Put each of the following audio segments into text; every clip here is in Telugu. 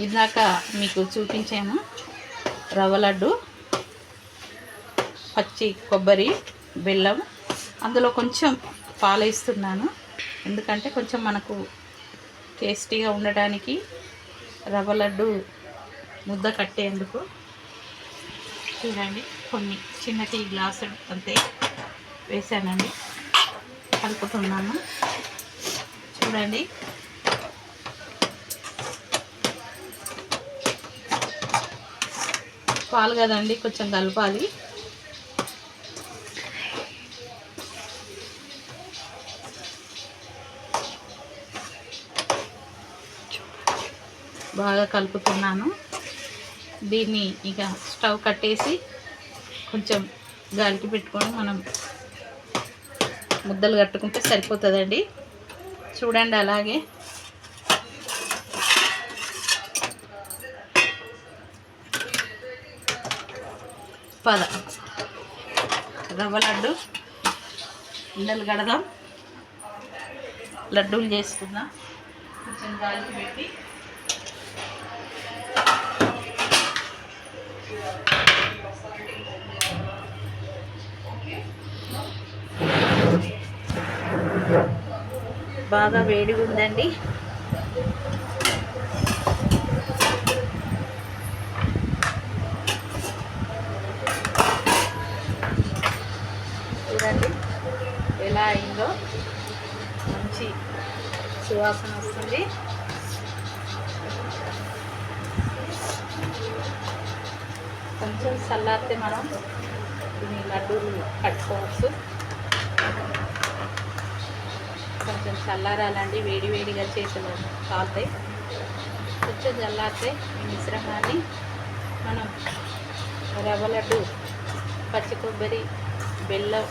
ఇందాక మీకు చూపించాము రవ్వ లడ్డు, పచ్చి కొబ్బరి, బెల్లం, అందులో కొంచెం పాలు వేస్తున్నాను. ఎందుకంటే కొంచెం మనకు టేస్టీగా ఉండడానికి, రవ్వ లడ్డు ముద్ద కట్టేందుకు. చూడండి, కొన్ని చిన్న టీ గ్లాసు అంతే వేసానండి, కలుపుతున్నాను. చూడండి, పాలు కదండి, కొంచెం కలపాలి. బాగా కలుపుతున్నాను. దీన్ని ఇక స్టవ్ కట్టేసి కొంచెం గాలికి పెట్టుకొని మనం ముద్దలు కట్టుకుంటే సరిపోతుందండి. చూడండి, అలాగే రవ్వ లడ్డు ఉండలు కడదాం, లడ్డూలు చేసుకుందాం. కొంచెం గాలికి పెట్టి బాగా వేడిగా ఉందండి. చూడండి ఎలా అయిందో, మంచి సువాసన వస్తుంది. కొంచెం చల్లారితే మనం దీన్ని లడ్డూలు కట్టుకోవచ్చు. కొంచెం చల్లారాలండి, వేడి వేడిగా చేతులు కాలుతాయి. కొంచెం చల్లారితే ఈ మిశ్రమాన్ని మనం రవ్వ లడ్డు, పచ్చి కొబ్బరి, బెల్లం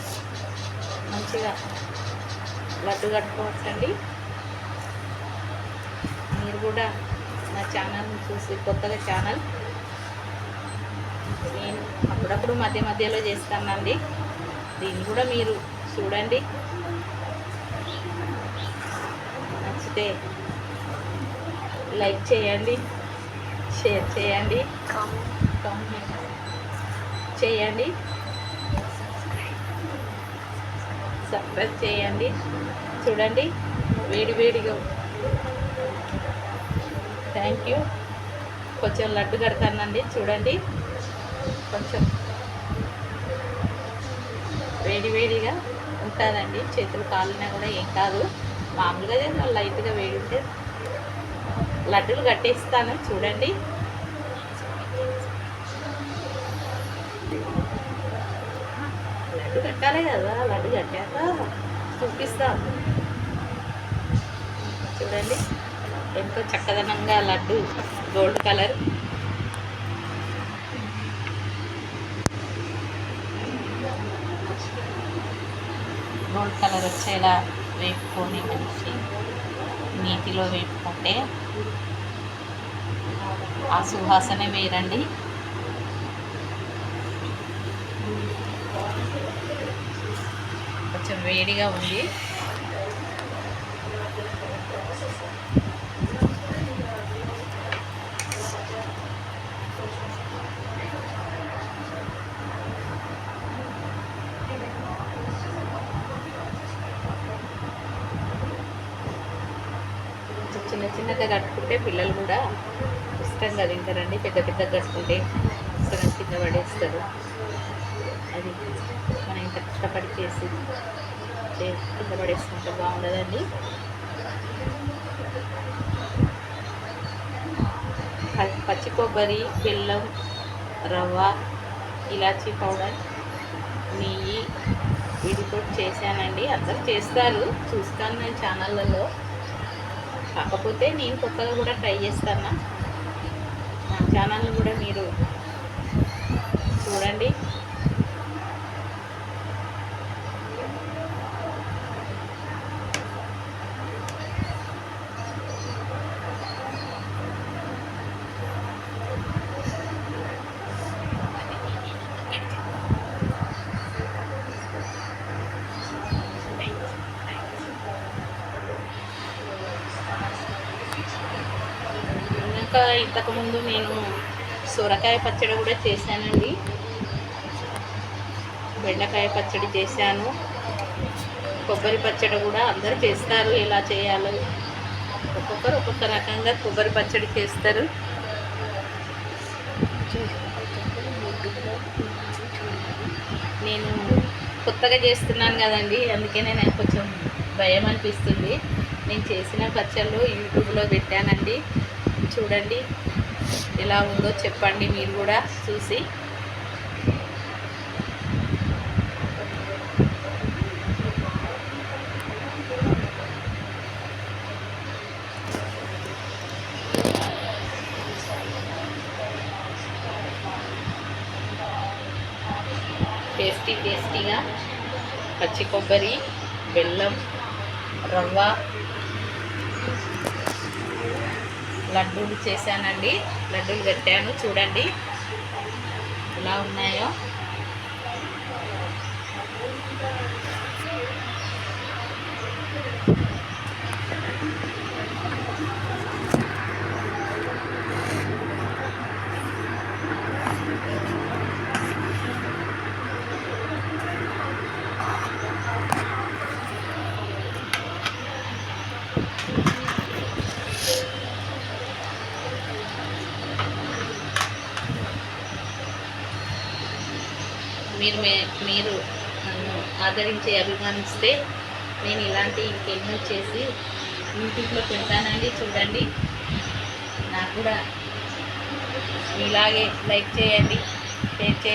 మంచిగా లడ్డు కట్టుకోవచ్చండి. మీరు కూడా నా ఛానల్ని చూసి, కొత్తగా ఛానల్ నేను అప్పుడప్పుడు మధ్య మధ్యలో చేస్తానండి, దీన్ని కూడా మీరు చూడండి. నచ్చితే లైక్ చేయండి, షేర్ చేయండి, కామెంట్ చేయండి, సబ్స్క్రైబ్ చేయండి. చూడండి, వేడి వేడిగా. Thank you. కొంచెం లడ్డు కడతానండి. చూడండి, కొంచెం వేడి వేడిగా ఉంటుందండి. చేతులు కాలినా కూడా ఏం కాదు, మామూలుగా లైట్గా వేడి ఉంటే లడ్డూలు కట్టేస్తాను. చూడండి, లడ్డు కట్టాలి కదా, లడ్డు కట్టాక చూపిస్తాను. చూడండి, ఎంతో చక్కదనంగా laddu gold colour, gold colour వచ్చేలా వేపుకొని మంచి నీటిలో వేపుకుంటే ఆ సువాసనే వేరండి. కొంచెం వేడిగా ఉంది. చిన్న చిన్నగా కట్టుకుంటే పిల్లలు కూడా ఇష్టంగా తింటారండి. పెద్ద పెద్ద కట్టుకుంటే ఇష్టంగా కింద పడేస్తారు. అది మనం ఇంత కష్టపడి చేసి కింద పడేసుకుంటే బాగుండదండి. పచ్చి కొబ్బరి, బెల్లం, రవ్వ, ఇలాచీ పౌడర్, నెయ్యి వీటితో చేశానండి. అందరూ చేస్తారు, చూస్తాను నేను ఛానళ్ళలో. కాకపోతే నేను కొత్తగా కూడా ట్రై చేస్తాను. నా ఛానల్ని కూడా మీరు చూడండి. ఇంకా ఇంతకుముందు నేను సొరకాయ పచ్చడి కూడా చేశానండి, బెండకాయ పచ్చడి చేశాను, కొబ్బరి పచ్చడి కూడా అందరూ చేస్తారు. ఎలా చేయాలో ఒక్కొక్కరు ఒక్కొక్క రకంగా కొబ్బరి పచ్చడి చేస్తారు. నేను కొత్తగా చేస్తున్నాను కదండి, అందుకనే నాకు కొంచెం భయం అనిపిస్తుంది. నేను చేసిన పచ్చళ్ళు యూట్యూబ్లో పెట్టానండి, చూడండి ఎలా ఉందో చెప్పండి మీరు కూడా చూసి. టేస్టీగా పచ్చి కొబ్బరి, బెల్లం, రవ్వ లడ్డూలు చేశానండి, లడ్డూలు కట్టాను. చూడండి ఎలా ఉన్నాయో. మీరు నన్ను ఆదరించి అభిమానిస్తే నేను ఇలాంటి ఇంకెన్నో చేసి యూట్యూబ్లో పెడతానండి. చూడండి, నాకు కూడా ఇలాగే లైక్ చేయండి, షేర్ చేయండి.